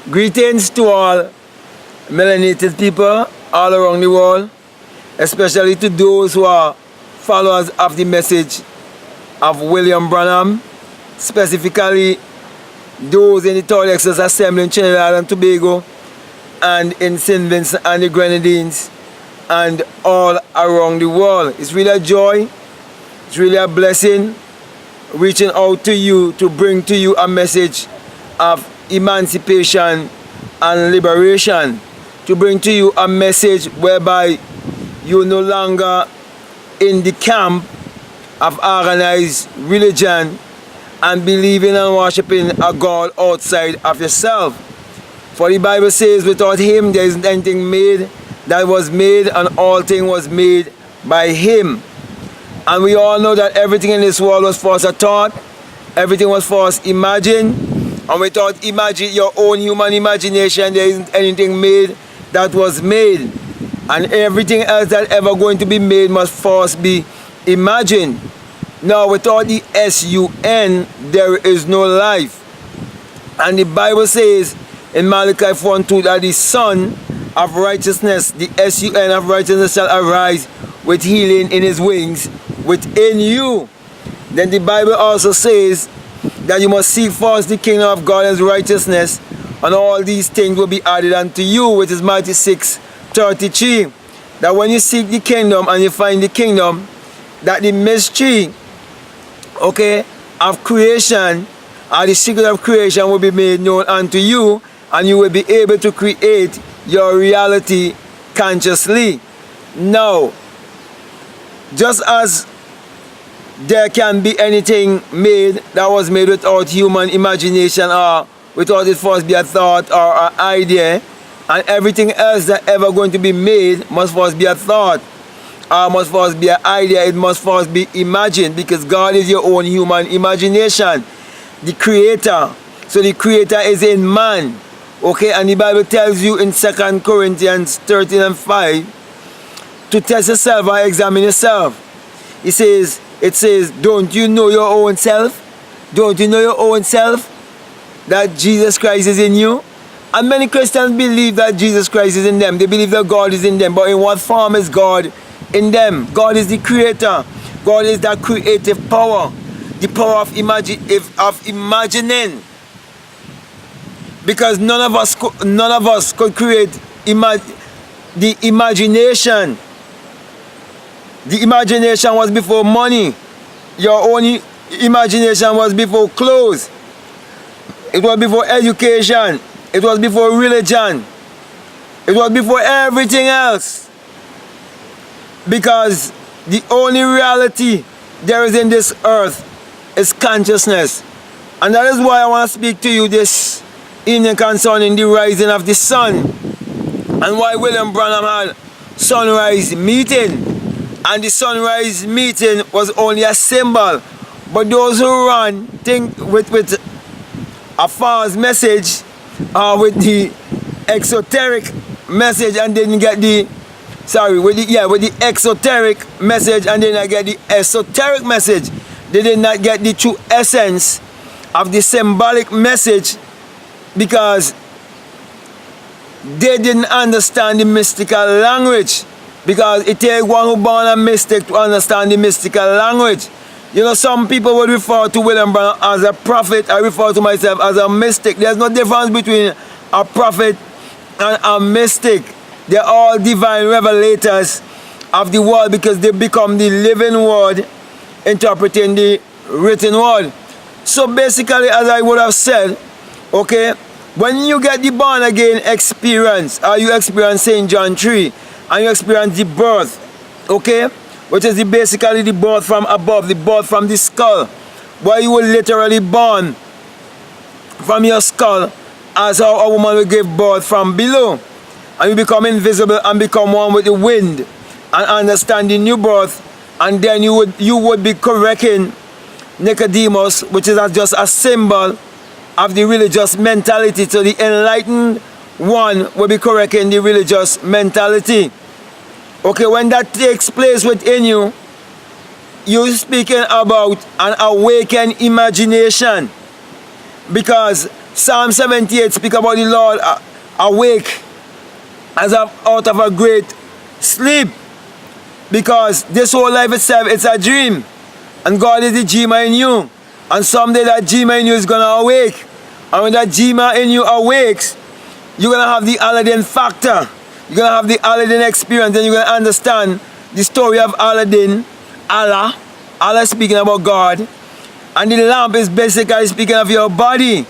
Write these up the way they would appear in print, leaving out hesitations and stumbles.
Greetings to all melanated people all around the world, especially to those who are followers of the message of William Branham, specifically those in the Third Exodus Assembly in Trinidad and Tobago and in St. Vincent and the Grenadines and all around the world. It's really a joy, it's really a blessing reaching out to you to bring to you a message of emancipation and liberation, to bring to you a message whereby you're no longer in the camp of organized religion and believing and worshiping a God outside of yourself. For the Bible says, without him there isn't anything made that was made, and all things was made by him. And we all know that everything in this world was first a thought, everything was first imagined, and without your own human imagination, there isn't anything made that was made. And everything else that ever going to be made must first be imagined. Now, without the S-U-N, there is no life. And the Bible says in Malachi 4:2 that the Son of Righteousness, the S-U-N of righteousness, shall arise with healing in his wings within you. Then the Bible also says that you must seek first the kingdom of God and his righteousness, and all these things will be added unto you, which is Matthew 6:33. That when you seek the kingdom and you find the kingdom, that the mystery, of creation, or the secret of creation will be made known unto you, and you will be able to create your reality consciously. Now, just as there can be anything made that was made without human imagination or without it first be a thought or an idea, and everything else that ever going to be made must first be a thought or must first be an idea, it must first be imagined, because God is your own human imagination, the creator. So the creator is in man, and the Bible tells you in 2 Corinthians 13:5 to test yourself or examine yourself. It says, don't you know your own self? Don't you know your own self? That Jesus Christ is in you? And many Christians believe that Jesus Christ is in them. They believe that God is in them. But in what form is God in them? God is the creator. God is that creative power. The power of imagining. Because none of us could create the imagination. The imagination was before money. Your own imagination was before clothes. It was before education. It was before religion. It was before everything else. Because the only reality there is in this earth is consciousness. And that is why I want to speak to you this evening concerning the rising of the sun, and why William Branham had sunrise meeting. And the sunrise meeting was only a symbol. But those who run think with a false message or with the exoteric message and didn't get with the exoteric message and didn't get the esoteric message. They did not get the true essence of the symbolic message, because they didn't understand the mystical language. Because it takes one who born a mystic to understand the mystical language. You know, some people would refer to William Branham as a prophet. I refer to myself as a mystic. There's no difference between a prophet and a mystic. They're all divine revelators of the word, because they become the living word interpreting the written word. So basically, as I would have said, when you get the born again experience, or you experience St. John 3, and you experience the birth, which is basically the birth from above, the birth from the skull, where you were literally born from your skull, as how a woman will give birth from below, and you become invisible and become one with the wind and understand the new birth. And then you would be correcting Nicodemus, which is just a symbol of the religious mentality. So the enlightened one will be correcting the religious mentality. When that takes place within you, you're speaking about an awakened imagination. Because Psalm 78 speak about the Lord awake as out of a great sleep, because this whole life itself, it's a dream, and God is the dreamer in you, and someday that dreamer in you is going to awake, and when that dreamer in you awakes, you're going to have the Aladdin factor, you're going to have the Aladdin experience, and you're going to understand the story of Aladdin, Allah speaking about God, and the lamp is basically speaking of your body,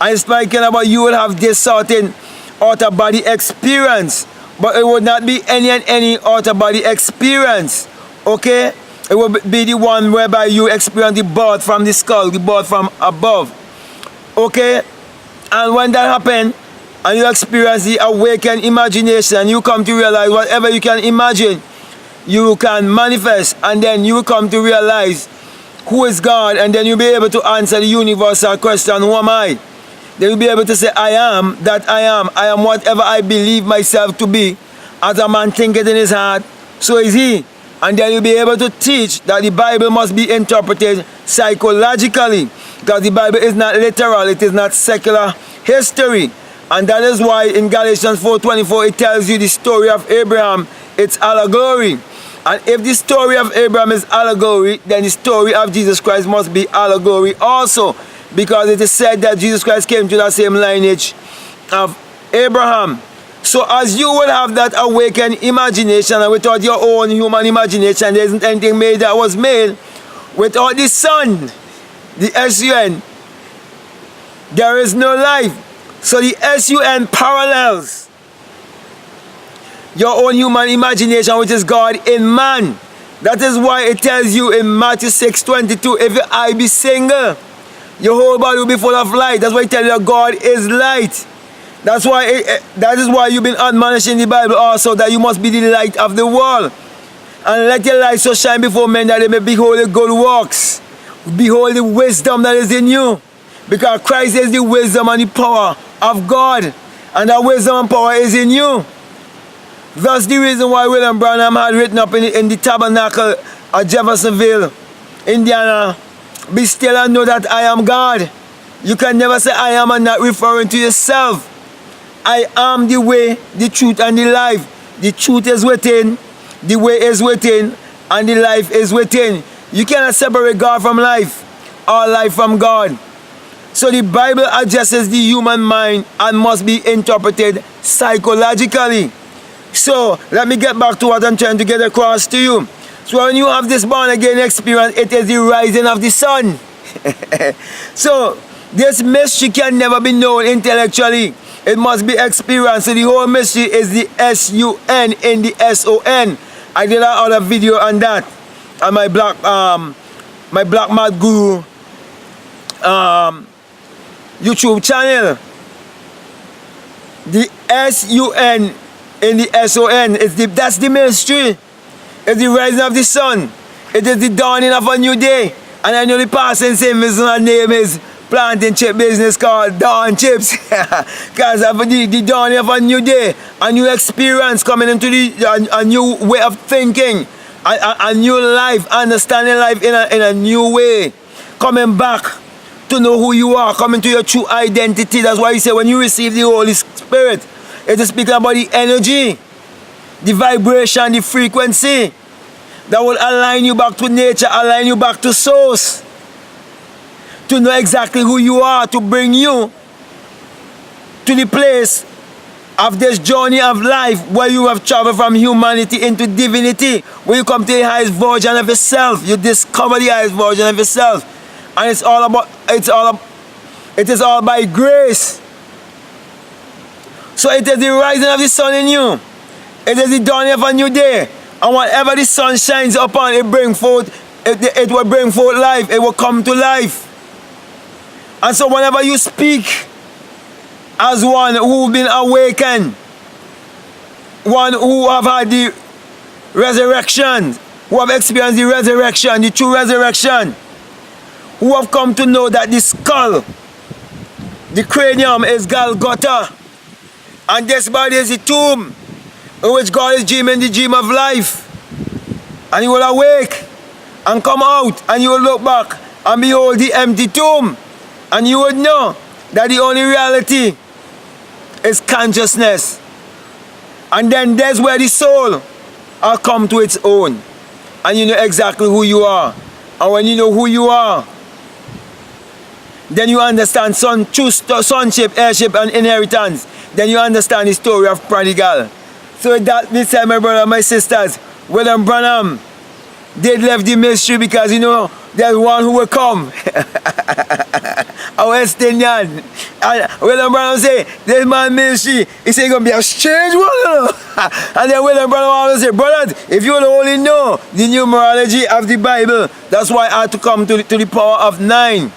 and it's speaking about you will have this certain outer body experience, but it would not be any outer body experience, okay? It will be the one whereby you experience the birth from the skull, the birth from above, okay? And when that happens, and you experience the awakened imagination, you come to realize whatever you can imagine, you can manifest, and then you come to realize who is God, and then you'll be able to answer the universal question, who am I? Then you'll be able to say, I am that I am. I am whatever I believe myself to be. As a man thinketh in his heart, so is he. And then you'll be able to teach that the Bible must be interpreted psychologically, because the Bible is not literal, it is not secular history. And that is why in Galatians 4:24 it tells you the story of Abraham, it's allegory. And if the story of Abraham is allegory, then the story of Jesus Christ must be allegory also, because it is said that Jesus Christ came to that same lineage of Abraham. So as you will have that awakened imagination, and without your own human imagination, there isn't anything made that was made. Without the sun, the S-U-N, there is no life. So the S-U-N parallels your own human imagination, which is God in man. That is why it tells you in Matthew 6:22, if your eye be single, your whole body will be full of light. That's why it tells you that God is light. That's why that is why you've been admonished in the Bible also, that you must be the light of the world. And let your light so shine before men that they may behold the good works. Behold the wisdom that is in you. Because Christ is the wisdom and the power of God. And that wisdom and power is in you. That's the reason why William Branham had written up in the tabernacle at Jeffersonville, Indiana, be still and know that I am God. You can never say I am and not referring to yourself. I am the way, the truth, and the life. The truth is within, the way is within, and the life is within. You cannot separate God from life, or life from God. So the Bible addresses the human mind and must be interpreted psychologically. So let me get back to what I'm trying to get across to you. So when you have this born again experience, it is the rising of the sun. So this mystery can never be known intellectually. It must be experienced. So the whole mystery is the S-U-N in the S-O-N. I did another video on that on my Black Mat Guru YouTube channel. The S-U-N in the S-O-N, that's the mystery. It's the rising of the sun. It is the dawning of a new day. And I know the passing symbols and name is planting chip business called Dawn Chips. Because of the dawning of a new day, a new experience coming into a new way of thinking, a new life, understanding life in a new way. Coming back to know who you are, coming to your true identity. That's why you say when you receive the Holy Spirit, it is speaking about the energy, the vibration, the frequency that will align you back to nature, align you back to source, to know exactly who you are, to bring you to the place of this journey of life where you have traveled from humanity into divinity. When you come to the highest version of yourself, you discover the highest version of yourself. And it is all by grace. So it is the rising of the sun in you. It is the dawning of a new day. And whatever the sun shines upon, it will bring forth life. It will come to life. And so whenever you speak as one who's been awakened, one who have had the resurrection, who have experienced the resurrection, the true resurrection, who have come to know that the skull, the cranium is Golgotha, and this body is the tomb in which God is dreaming the dream of life. And you will awake and come out, and you will look back and behold the empty tomb, and you would know that the only reality is consciousness. And then there's where the soul will come to its own. And you know exactly who you are. And when you know who you are, then you understand sonship, heirship, and inheritance. Then you understand the story of prodigal. So that this time, my brother, my sisters, William Branham did left the ministry because, you know, there's one who will come. A West Indian. And William Branham say, this man ministry, he say, it's going to be a strange one, you know. And then William Branham always say, brothers, if you only know the numerology of the Bible, that's why I had to come to the power of 9.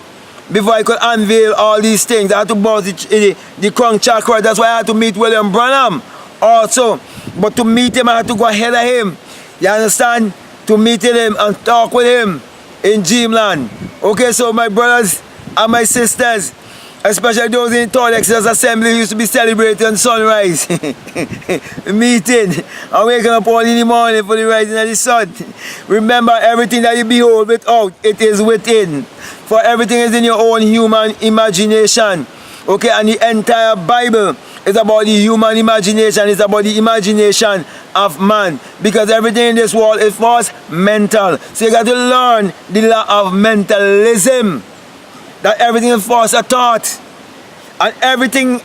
Before I could unveil all these things, I had to bounce the crown chakra. That's why I had to meet William Branham also. But to meet him, I had to go ahead of him. You understand? To meet him and talk with him in Dreamland. Okay, so my brothers and my sisters, especially those in Third Exodus Assembly, used to be celebrating sunrise. Meeting and waking up early in the morning for the rising of the sun. Remember, everything that you behold without, it is within. For everything is in your own human imagination. Okay, and the entire Bible is about the human imagination. It's about the imagination of man. Because everything in this world is first mental. So you got to learn the law of mentalism. That everything is first a thought. And everything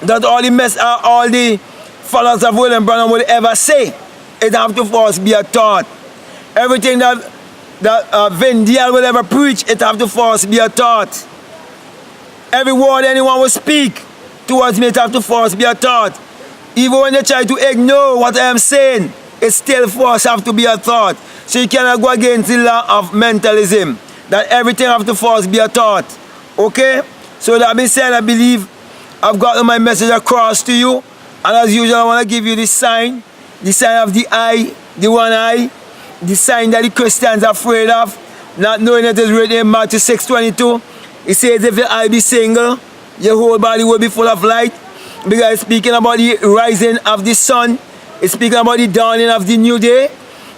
that all the followers of William Branham would ever say, it have to first be a thought. Everything that Vin Diesel will ever preach, it have to first be a thought. Every word anyone will speak towards me, it have to first be a thought. Even when they try to ignore what I am saying, it still first have to be a thought. So you cannot go against the law of mentalism, that everything have to first be a thought. Okay? So that being said, I believe I've gotten my message across to you. And as usual, I want to give you the sign of the eye, the one eye, the sign that the Christians are afraid of, not knowing it is written in Matthew 6:22. It says, if your eye be single, your whole body will be full of light. Because it's speaking about the rising of the sun. It's speaking about the dawning of the new day.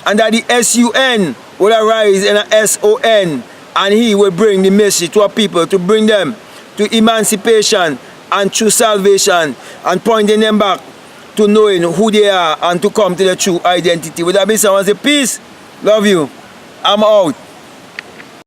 And that the S-U-N will arise in a S-O-N. And he will bring the message to our people, to bring them to emancipation and true salvation, and pointing them back to knowing who they are and to come to the true identity. With that being said, I want to say peace. Love you. I'm out.